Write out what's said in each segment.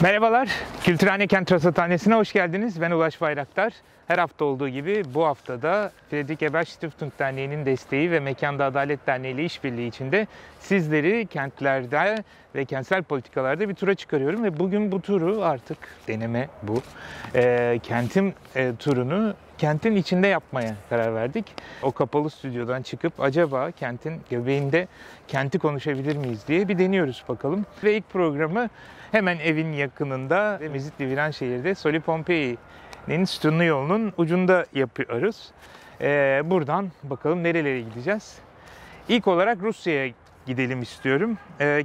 Merhabalar, Kültürhane Kent Rasathanesi'ne hoş geldiniz. Ben Ulaş Bayraktar. Her hafta olduğu gibi bu haftada Friedrich Ebert Stiftung Derneği'nin desteği ve Mekanda Adalet Derneği ile işbirliği içinde sizleri kentlerde ve kentsel politikalarda bir tura çıkarıyorum. Ve bugün bu turu artık deneme bu. Kentin turunu kentin içinde yapmaya karar verdik. O kapalı stüdyodan çıkıp acaba kentin göbeğinde kenti konuşabilir miyiz diye bir deniyoruz bakalım. Ve ilk programı hemen evin yakınında Mezitli Viranşehir'de Soli Pompei'nin sütunlu yolunun ucunda yapıyoruz. Buradan bakalım nerelere gideceğiz. İlk olarak Rusya'ya gidelim istiyorum.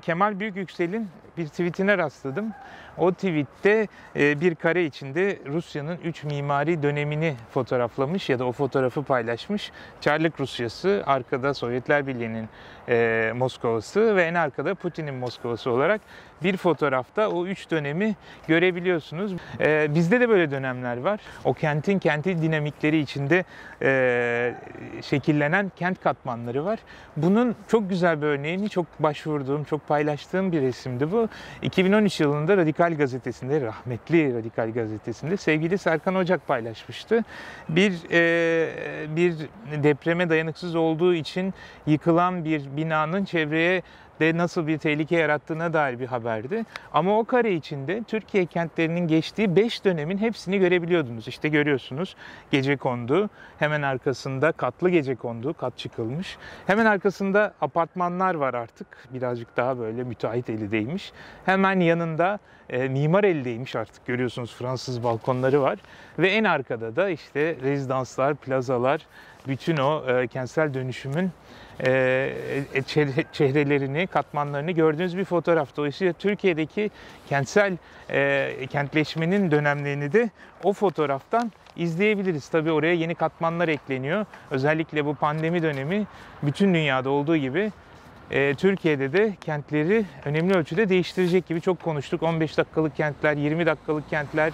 Kemal Büyüküksel'in bir tweetine rastladım. O tweette bir kare içinde Rusya'nın 3 mimari dönemini fotoğraflamış ya da o fotoğrafı paylaşmış. Çarlık Rusyası, arkada Sovyetler Birliği'nin Moskova'sı ve en arkada Putin'in Moskova'sı olarak bir fotoğrafta o 3 dönemi görebiliyorsunuz. Bizde de böyle dönemler var. O kentin kendi dinamikleri içinde şekillenen kent katmanları var. Bunun çok güzel bir örneğini çok başvurduğum, çok paylaştığım bir resimdi bu. 2013 yılında Radikal Gazetesi'nde, rahmetli Radikal Gazetesi'nde sevgili Serkan Ocak paylaşmıştı. Bir depreme dayanıksız olduğu için yıkılan bir binanın çevreye de nasıl bir tehlike yarattığına dair bir haberdi. Ama o kare içinde Türkiye kentlerinin geçtiği 5 dönemin hepsini görebiliyordunuz. İşte görüyorsunuz, gecekondu, hemen arkasında katlı gecekondu, kat çıkılmış. Hemen arkasında apartmanlar var artık, birazcık daha böyle müteahhit elindeymiş. Hemen yanında mimar eldeymiş artık, görüyorsunuz Fransız balkonları var. Ve en arkada da işte rezidanslar, plazalar, bütün o kentsel dönüşümün çehrelerini, katmanlarını gördüğünüz bir fotoğraf. Dolayısıyla Türkiye'deki kentleşmenin dönemlerini de o fotoğraftan izleyebiliriz. Tabii oraya yeni katmanlar ekleniyor. Özellikle bu pandemi dönemi bütün dünyada olduğu gibi Türkiye'de de kentleri önemli ölçüde değiştirecek gibi çok konuştuk. 15 dakikalık kentler, 20 dakikalık kentler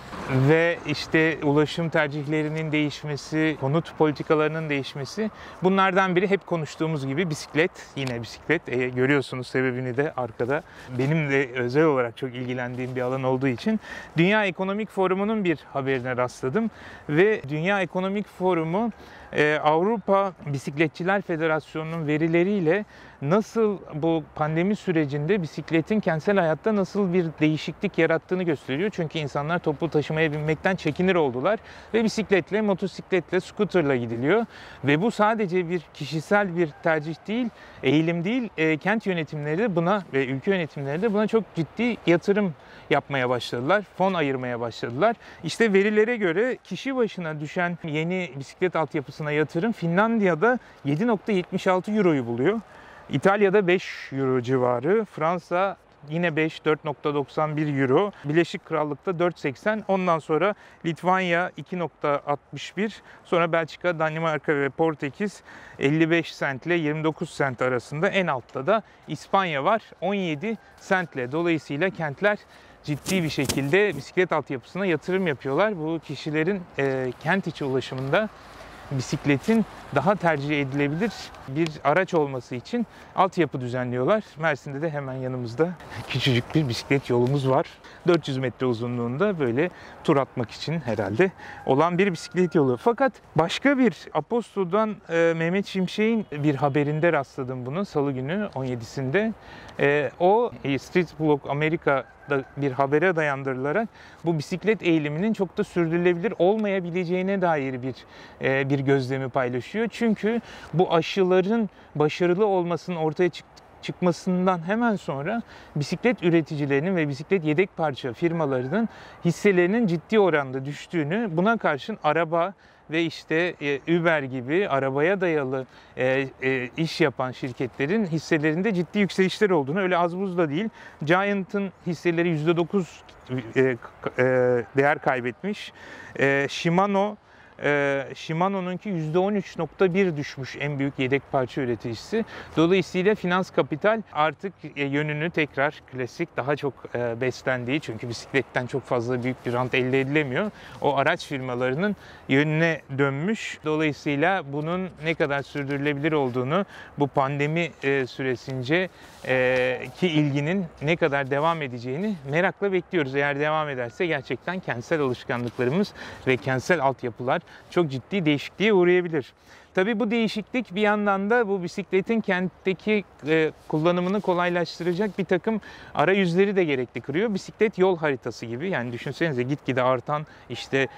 ve işte ulaşım tercihlerinin değişmesi, konut politikalarının değişmesi. Bunlardan biri hep konuştuğumuz gibi bisiklet. Yine bisiklet. Görüyorsunuz sebebini de arkada. Benim de özel olarak çok ilgilendiğim bir alan olduğu için Dünya Ekonomik Forumu'nun bir haberine rastladım. Ve Dünya Ekonomik Forumu Avrupa Bisikletçiler Federasyonu'nun verileriyle nasıl bu pandemi sürecinde bisikletin kentsel hayatta nasıl bir değişiklik yarattığını gösteriyor. Çünkü insanlar toplu taşımaya binmekten çekinir oldular ve bisikletle, motosikletle, scooterla gidiliyor. Ve bu sadece bir kişisel bir tercih değil, eğilim değil, kent yönetimleri de buna ve ülke yönetimleri de buna çok ciddi yatırım yapmaya başladılar, fon ayırmaya başladılar. İşte verilere göre kişi başına düşen yeni bisiklet altyapısına yatırım Finlandiya'da 7,76 euroyu buluyor. İtalya'da 5 euro civarı, Fransa yine 4,91 euro, Birleşik Krallık'ta 4,80, ondan sonra Litvanya 2,61, sonra Belçika, Danimarka ve Portekiz 55 sent ile 29 sent arasında, en altta da İspanya var 17 sentle. Dolayısıyla kentler ciddi bir şekilde bisiklet altyapısına yatırım yapıyorlar. Bu kişilerin kent içi ulaşımında bisikletin daha tercih edilebilir bir araç olması için altyapı düzenliyorlar. Mersin'de de hemen yanımızda küçücük bir bisiklet yolumuz var. 400 metre uzunluğunda böyle tur atmak için herhalde olan bir bisiklet yolu. Fakat başka bir Aposto'dan Mehmet Şimşek'in bir haberinde rastladım bunu Salı günü 17'sinde. O Street Blog Amerika'da bir habere dayandırılarak bu bisiklet eğiliminin çok da sürdürülebilir olmayabileceğine dair bir gözlemi paylaşıyor. Çünkü bu aşıların başarılı olmasının ortaya çıkmasından hemen sonra bisiklet üreticilerinin ve bisiklet yedek parça firmalarının hisselerinin ciddi oranda düştüğünü, buna karşın araba ve işte Uber gibi arabaya dayalı iş yapan şirketlerin hisselerinde ciddi yükselişler olduğunu, öyle az buz da değil. Giant'ın hisseleri %9 değer kaybetmiş. Shimano Shimano'nunki %13.1 düşmüş, en büyük yedek parça üreticisi. Dolayısıyla finans kapital artık yönünü tekrar klasik, daha çok beslendiği, çünkü bisikletten çok fazla büyük bir rant elde edilemiyor, o araç firmalarının yönüne dönmüş. Dolayısıyla bunun ne kadar sürdürülebilir olduğunu, bu pandemi süresince ki ilginin ne kadar devam edeceğini merakla bekliyoruz. Eğer devam ederse gerçekten kentsel alışkanlıklarımız ve kentsel altyapılar çok ciddi değişikliğe uğrayabilir. Tabii bu değişiklik bir yandan da bu bisikletin kentteki kullanımını kolaylaştıracak bir takım arayüzleri de gerekli kılıyor. Bisiklet yol haritası gibi, yani düşünsenize, gitgide artan, işte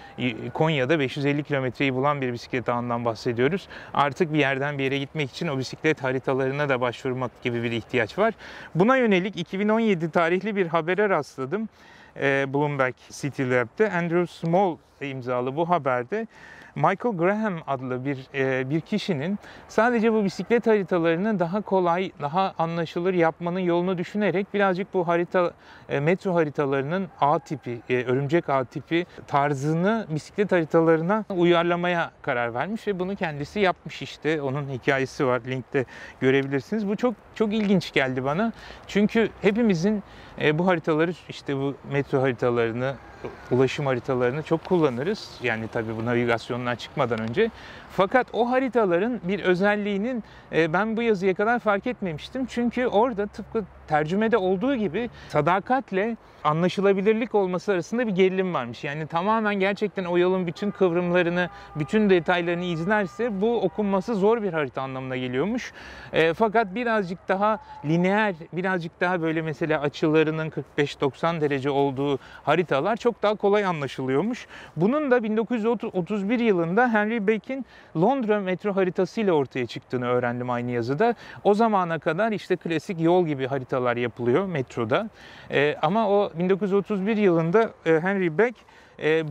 Konya'da 550 kilometreyi bulan bir bisiklet ağından bahsediyoruz. Artık bir yerden bir yere gitmek için o bisiklet haritalarına da başvurmak gibi bir ihtiyaç var. Buna yönelik 2017 tarihli bir habere rastladım. Bloomberg City Lab'de Andrew Small imzalı bu haberde Michael Graham adlı bir kişinin sadece bu bisiklet haritalarını daha kolay, daha anlaşılır yapmanın yolunu düşünerek birazcık bu metro haritalarının A tipi, örümcek A tipi tarzını bisiklet haritalarına uyarlamaya karar vermiş ve bunu kendisi yapmış işte. Onun hikayesi var, linkte görebilirsiniz. Bu çok ilginç geldi bana. Çünkü hepimizin bu haritaları, işte bu metro haritalarını, ulaşım haritalarını çok kullanırız. Yani tabii bu navigasyondan çıkmadan önce. Fakat o haritaların bir özelliğinin ben bu yazıya kadar fark etmemiştim. Çünkü orada tıpkı tercümede olduğu gibi sadakatle anlaşılabilirlik olması arasında bir gerilim varmış. Yani tamamen gerçekten o yolun bütün kıvrımlarını, bütün detaylarını izlerse bu okunması zor bir harita anlamına geliyormuş. Fakat birazcık daha lineer, birazcık daha böyle mesela açılarının 45-90 derece olduğu haritalar çok daha kolay anlaşılıyormuş. Bunun da 1931 yılında Henry Beck'in Londra metro haritasıyla ortaya çıktığını öğrendim aynı yazıda. O zamana kadar işte klasik yol gibi haritalar yapılıyor metroda. Ama o 1931 yılında Henry Beck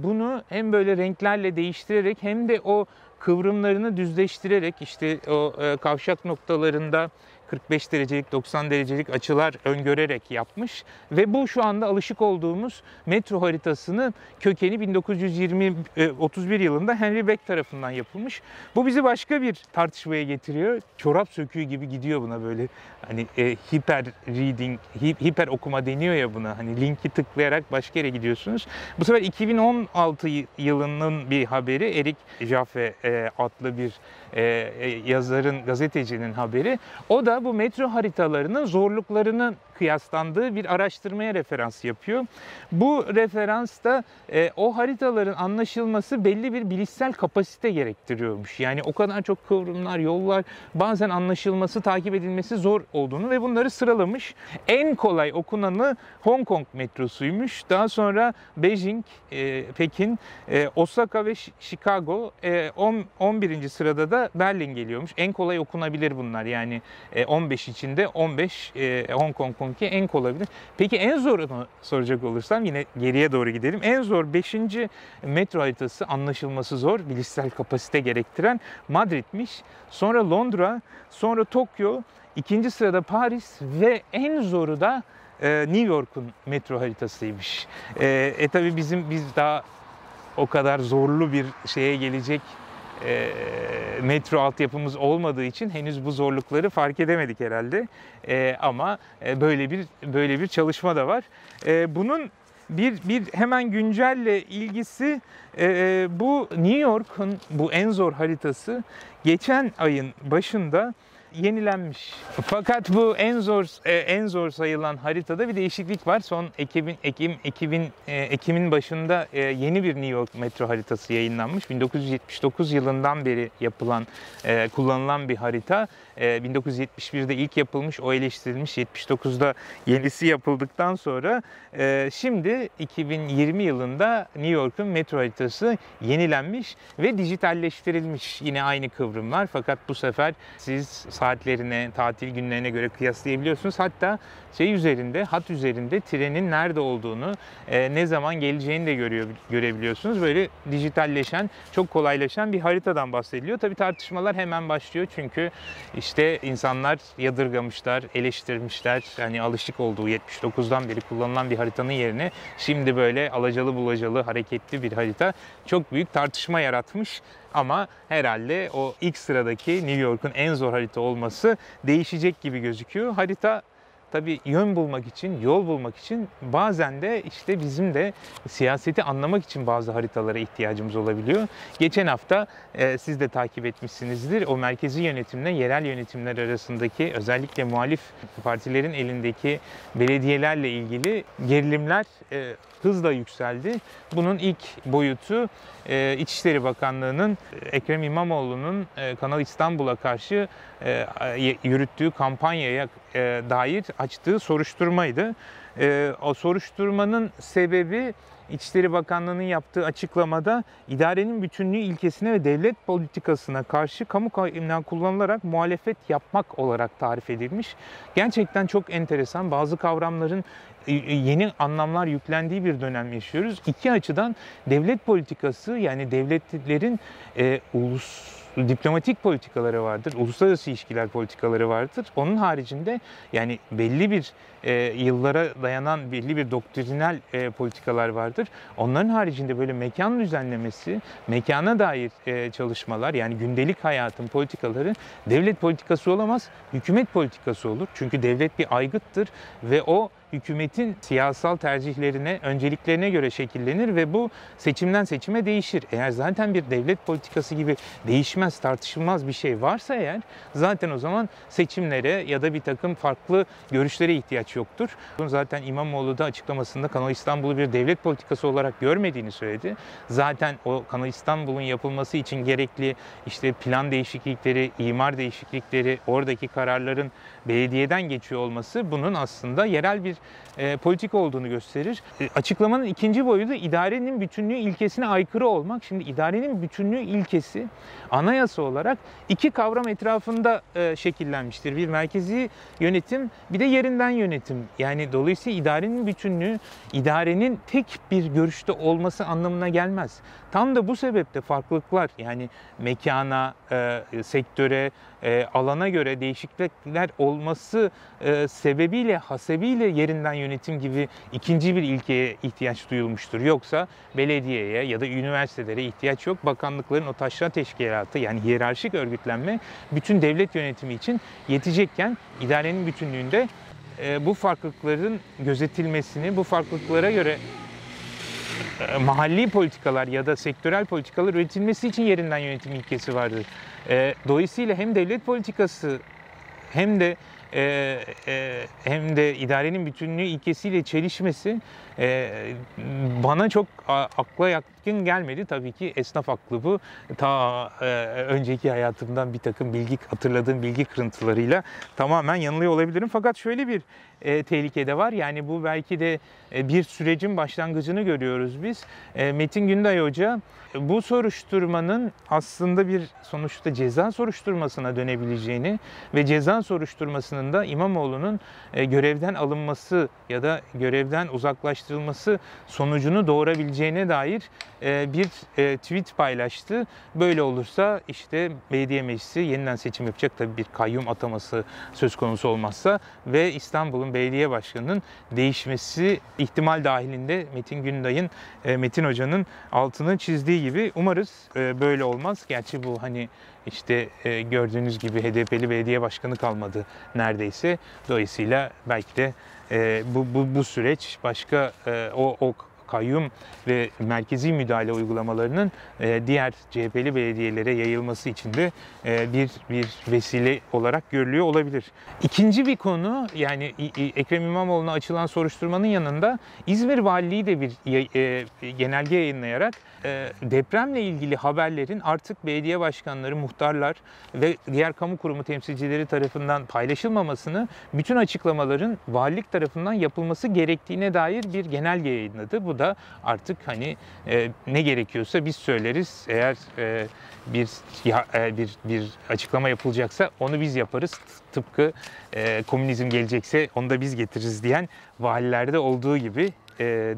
bunu hem böyle renklerle değiştirerek hem de o kıvrımlarını düzleştirerek, işte o kavşak noktalarında 45 derecelik, 90 derecelik açılar öngörerek yapmış ve bu şu anda alışık olduğumuz metro haritasının kökeni 1931 yılında Henry Beck tarafından yapılmış. Bu bizi başka bir tartışmaya getiriyor. Çorap söküğü gibi gidiyor buna böyle. Hani hiper reading, hiper okuma deniyor ya buna. Hani linki tıklayarak başka yere gidiyorsunuz. Bu sefer 2016 yılının bir haberi, Eric Jaffe adlı bir yazarın, gazetecinin haberi. O da bu metro haritalarının zorluklarının kıyaslandığı bir araştırmaya referans yapıyor. Bu referans da o haritaların anlaşılması belli bir bilişsel kapasite gerektiriyormuş. Yani o kadar çok kıvrımlar, yollar, bazen anlaşılması, takip edilmesi zor olduğunu ve bunları sıralamış. En kolay okunanı Hong Kong metrosuymuş. Daha sonra Beijing, Pekin, Osaka ve Chicago, 11. sırada da Berlin geliyormuş. En kolay okunabilir bunlar. Yani 15 içinde 15 Hong Kong'unki en kolay. Peki en zorunu soracak olursam yine geriye doğru gidelim. En zor 5. metro haritası, anlaşılması zor, bilişsel kapasite gerektiren Madrid'miş. Sonra Londra, sonra Tokyo, 2. sırada Paris ve en zoru da New York'un metro haritasıymış. Tabii biz daha o kadar zorlu bir şeye gelecek metro altyapımız olmadığı için henüz bu zorlukları fark edemedik herhalde. Ama böyle bir çalışma da var. Bunun bir hemen güncelle ilgisi, bu New York'un bu en zor haritası geçen ayın başında yenilenmiş. Fakat bu en zor sayılan haritada bir değişiklik var. Son Ekim'in başında yeni bir New York metro haritası yayınlanmış. 1979 yılından beri kullanılan bir harita. 1971'de ilk yapılmış, o eleştirilmiş. 79'da yenisi yapıldıktan sonra şimdi 2020 yılında New York'un metro haritası yenilenmiş ve dijitalleştirilmiş. Yine aynı kıvrımlar, fakat bu sefer siz saatlerine, tatil günlerine göre kıyaslayabiliyorsunuz. Hatta hat üzerinde trenin nerede olduğunu, ne zaman geleceğini de görebiliyorsunuz. Böyle dijitalleşen, çok kolaylaşan bir haritadan bahsediliyor. Tabii tartışmalar hemen başlıyor çünkü işte insanlar yadırgamışlar, eleştirmişler. Hani alışık olduğu 79'dan beri kullanılan bir haritanın yerine şimdi böyle alacalı bulacalı, hareketli bir harita çok büyük tartışma yaratmış. Ama herhalde o ilk sıradaki New York'un en zor harita olması değişecek gibi gözüküyor. Harita tabii yön bulmak için, yol bulmak için bazen de işte bizim de siyaseti anlamak için bazı haritalara ihtiyacımız olabiliyor. Geçen hafta siz de takip etmişsinizdir. O merkezi yönetimle yerel yönetimler arasındaki özellikle muhalif partilerin elindeki belediyelerle ilgili gerilimler hızla yükseldi. Bunun ilk boyutu İçişleri Bakanlığı'nın Ekrem İmamoğlu'nun Kanal İstanbul'a karşı yürüttüğü kampanyaya dair açtığı soruşturmaydı. O soruşturmanın sebebi İçişleri Bakanlığı'nın yaptığı açıklamada idarenin bütünlüğü ilkesine ve devlet politikasına karşı kamu kaynağı kullanılarak muhalefet yapmak olarak tarif edilmiş. Gerçekten çok enteresan, bazı kavramların yeni anlamlar yüklendiği bir dönem yaşıyoruz. İki açıdan devlet politikası, yani devletlerin diplomatik politikaları vardır, uluslararası ilişkiler politikaları vardır. Onun haricinde yani belli bir yıllara dayanan belli bir doktrinal politikalar vardır. Onların haricinde böyle mekan düzenlemesi, mekana dair çalışmalar, yani gündelik hayatın politikaları devlet politikası olamaz, hükümet politikası olur. Çünkü devlet bir aygıttır ve o hükümetin siyasal tercihlerine, önceliklerine göre şekillenir ve bu seçimden seçime değişir. Eğer zaten bir devlet politikası gibi değişmez, tartışılmaz bir şey varsa eğer, zaten o zaman seçimlere ya da bir takım farklı görüşlere ihtiyaç yoktur. Zaten İmamoğlu da açıklamasında Kanal İstanbul'u bir devlet politikası olarak görmediğini söyledi. Zaten o Kanal İstanbul'un yapılması için gerekli işte plan değişiklikleri, imar değişiklikleri, oradaki kararların belediyeden geçiyor olması bunun aslında yerel bir politika olduğunu gösterir. Açıklamanın ikinci boyutu idarenin bütünlüğü ilkesine aykırı olmak. Şimdi idarenin bütünlüğü ilkesi anayasa olarak iki kavram etrafında şekillenmiştir. Bir merkezi yönetim, bir de yerinden yönetim. Yani dolayısıyla idarenin bütünlüğü, idarenin tek bir görüşte olması anlamına gelmez. Tam da bu sebeple farklılıklar, yani mekana, sektöre, alana göre değişiklikler olması sebebiyle, hasebiyle yerinden yönetim gibi ikinci bir ilkeye ihtiyaç duyulmuştur. Yoksa belediyeye ya da üniversitelere ihtiyaç yok. Bakanlıkların o taşra teşkilatı, yani hiyerarşik örgütlenme bütün devlet yönetimi için yetecekken idarenin bütünlüğünde bu farklılıkların gözetilmesini, bu farklılıklara göre mahalli politikalar ya da sektörel politikalar üretilmesi için yerinden yönetim ilkesi vardır. Dolayısıyla hem devlet politikası hem de idarenin bütünlüğü ilkesiyle çelişmesi bana çok akla yatkın gelmedi. Tabii ki esnaf aklı bu. Ta önceki hayatımdan bir takım hatırladığım bilgi kırıntılarıyla tamamen yanılıyor olabilirim. Fakat şöyle bir tehlike de var. Yani bu belki de bir sürecin başlangıcını görüyoruz biz. Metin Günday Hoca bu soruşturmanın aslında bir sonuçta ceza soruşturmasına dönebileceğini ve ceza soruşturmasının da İmamoğlu'nun görevden alınması ya da görevden uzaklaştırılması sonucunu doğurabileceğine dair bir tweet paylaştı. Böyle olursa işte belediye meclisi yeniden seçim yapacak, tabii bir kayyum ataması söz konusu olmazsa ve İstanbul'un belediye başkanının değişmesi ihtimal dahilinde Metin Hoca'nın altını çizdiği gibi umarız böyle olmaz. Gerçi bu hani işte gördüğünüz gibi HDP'li belediye başkanı kalmadı neredeyse. Dolayısıyla belki de bu süreç başka o kayyum ve merkezi müdahale uygulamalarının diğer CHP'li belediyelere yayılması için de bir vesile olarak görülüyor olabilir. İkinci bir konu, yani Ekrem İmamoğlu'na açılan soruşturmanın yanında İzmir Valiliği de bir genelge yayınlayarak depremle ilgili haberlerin artık belediye başkanları, muhtarlar ve diğer kamu kurumu temsilcileri tarafından paylaşılmamasını, bütün açıklamaların valilik tarafından yapılması gerektiğine dair bir genelge yayınladı. Bu da artık hani ne gerekiyorsa biz söyleriz. Eğer bir açıklama yapılacaksa onu biz yaparız. Tıpkı komünizm gelecekse onu da biz getiririz diyen valilerde olduğu gibi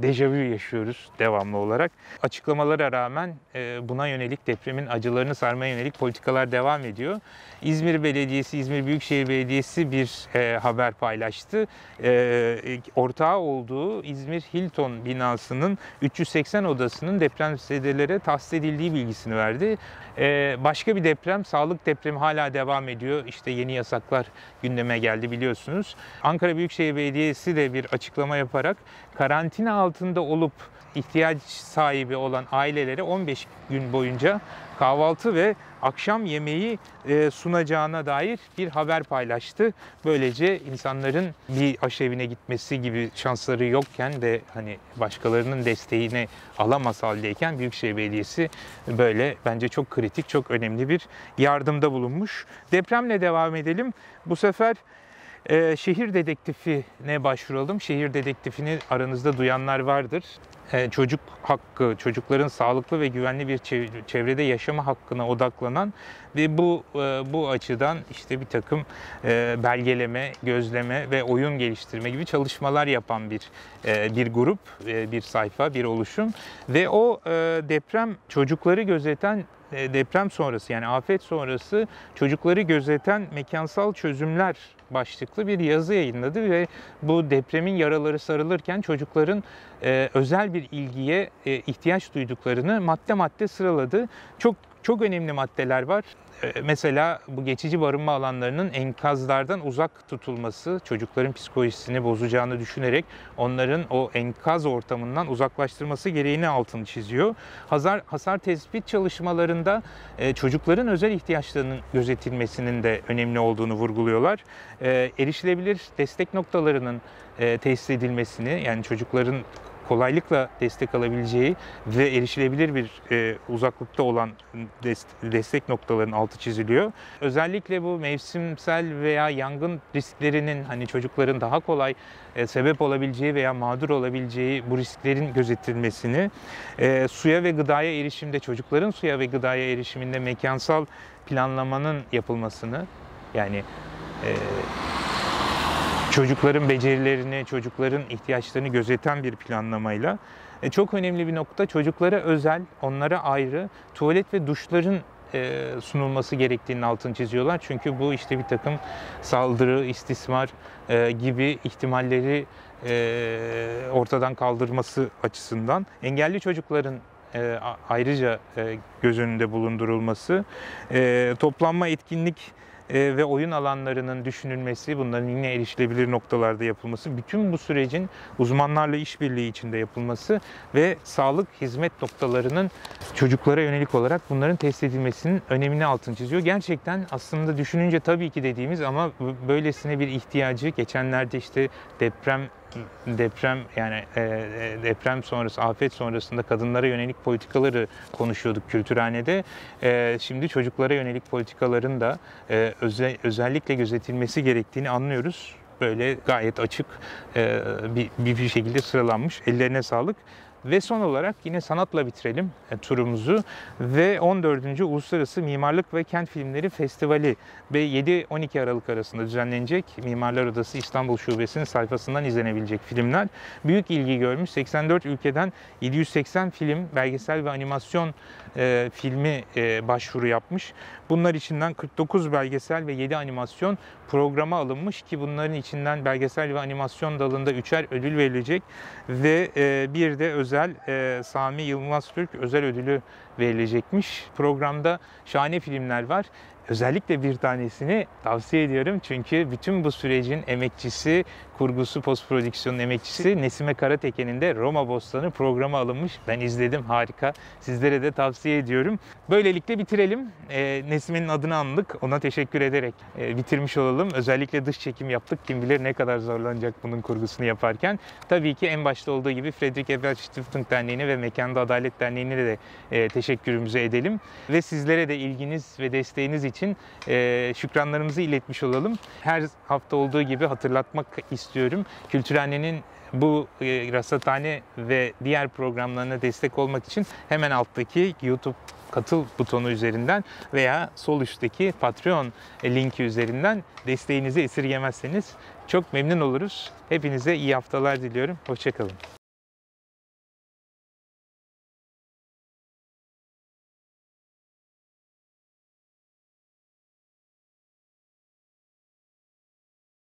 dejavu yaşıyoruz devamlı olarak. Açıklamalara rağmen buna yönelik, depremin acılarını sarmaya yönelik politikalar devam ediyor. İzmir Belediyesi, İzmir Büyükşehir Belediyesi bir haber paylaştı. Ortağı olduğu İzmir Hilton binasının 380 odasının depremzedelere tahsis edildiği bilgisini verdi. Başka bir deprem, sağlık depremi hala devam ediyor. İşte yeni yasaklar gündeme geldi biliyorsunuz. Ankara Büyükşehir Belediyesi de bir açıklama yaparak karantina altında olup ihtiyaç sahibi olan ailelere 15 gün boyunca kahvaltı ve akşam yemeği sunacağına dair bir haber paylaştı. Böylece insanların bir aşevine gitmesi gibi şansları yokken de hani başkalarının desteğini alamaz haldeyken Büyükşehir Belediyesi böyle bence çok kritik, çok önemli bir yardımda bulunmuş. Depremle devam edelim. Bu sefer şehir dedektifine başvuralım. Şehir dedektifini aranızda duyanlar vardır. Çocuk hakkı, çocukların sağlıklı ve güvenli bir çevrede yaşama hakkına odaklanan ve bu açıdan işte bir takım belgeleme, gözleme ve oyun geliştirme gibi çalışmalar yapan bir grup, bir sayfa, bir oluşum ve o çocukları gözeten deprem sonrası yani afet sonrası çocukları gözeten mekansal çözümler başlıklı bir yazı yayınladı ve bu depremin yaraları sarılırken çocukların özel bir ilgiye ihtiyaç duyduklarını madde madde sıraladı. Çok önemli maddeler var. Mesela bu geçici barınma alanlarının enkazlardan uzak tutulması, çocukların psikolojisini bozacağını düşünerek onların o enkaz ortamından uzaklaştırması gereğini altını çiziyor. Hasar tespit çalışmalarında çocukların özel ihtiyaçlarının gözetilmesinin de önemli olduğunu vurguluyorlar. Erişilebilir destek noktalarının tesis edilmesini, yani çocukların kolaylıkla destek alabileceği ve erişilebilir bir uzaklıkta olan destek noktalarının altı çiziliyor. Özellikle bu mevsimsel veya yangın risklerinin hani çocukların daha kolay sebep olabileceği veya mağdur olabileceği bu risklerin gözetilmesini, suya ve gıdaya erişimde, çocukların suya ve gıdaya erişiminde mekansal planlamanın yapılmasını, yani çocukların becerilerini, çocukların ihtiyaçlarını gözeten bir planlamayla. Çok önemli bir nokta, çocuklara özel, onlara ayrı tuvalet ve duşların sunulması gerektiğinin altını çiziyorlar. Çünkü bu işte bir takım saldırı, istismar gibi ihtimalleri ortadan kaldırması açısından. Engelli çocukların ayrıca göz önünde bulundurulması, toplanma, etkinlik ve oyun alanlarının düşünülmesi, bunların yine erişilebilir noktalarda yapılması, bütün bu sürecin uzmanlarla işbirliği içinde yapılması ve sağlık hizmet noktalarının çocuklara yönelik olarak bunların tesis edilmesinin önemini altını çiziyor. Gerçekten aslında düşününce tabii ki dediğimiz ama böylesine bir ihtiyacı geçenlerde işte deprem sonrası, afet sonrasında kadınlara yönelik politikaları konuşuyorduk Kültürhane'de. Şimdi çocuklara yönelik politikaların da özellikle gözetilmesi gerektiğini anlıyoruz. Böyle gayet açık bir şekilde sıralanmış. Ellerine sağlık. Ve son olarak yine sanatla bitirelim turumuzu ve 14. Uluslararası Mimarlık ve Kent Filmleri Festivali ve 7-12 Aralık arasında düzenlenecek Mimarlar Odası İstanbul Şubesi'nin sayfasından izlenebilecek filmler. Büyük ilgi görmüş. 84 ülkeden 780 film, belgesel ve animasyon filmi başvuru yapmış. Bunlar içinden 49 belgesel ve 7 animasyon programa alınmış ki bunların içinden belgesel ve animasyon dalında 3'er ödül verilecek ve bir de özel Sami Yılmaz Türk özel ödülü verilecekmiş. Programda şahane filmler var. özellikle bir tanesini tavsiye ediyorum. Çünkü bütün bu sürecin emekçisi, kurgusu, post prodüksiyonun emekçisi Nesime Karateke'nin de Roma Bostanı programı alınmış. Ben izledim, harika. Sizlere de tavsiye ediyorum. Böylelikle bitirelim. Nesime'nin adını andık. Ona teşekkür ederek bitirmiş olalım. Özellikle dış çekim yaptık. Kim bilir ne kadar zorlanacak bunun kurgusunu yaparken. Tabii ki en başta olduğu gibi Friedrich Ebert Stiftung Derneği'ne ve Mekanda Adalet Derneği'ne de teşekkürümüzü edelim. Ve sizlere de ilginiz ve desteğiniz için şükranlarımızı iletmiş olalım. Her hafta olduğu gibi hatırlatmak istiyorum. Kültürhane'nin bu rasathane ve diğer programlarına destek olmak için hemen alttaki YouTube katıl butonu üzerinden veya sol üstteki Patreon linki üzerinden desteğinizi esirgemezseniz çok memnun oluruz. Hepinize iyi haftalar diliyorum. Hoşça kalın.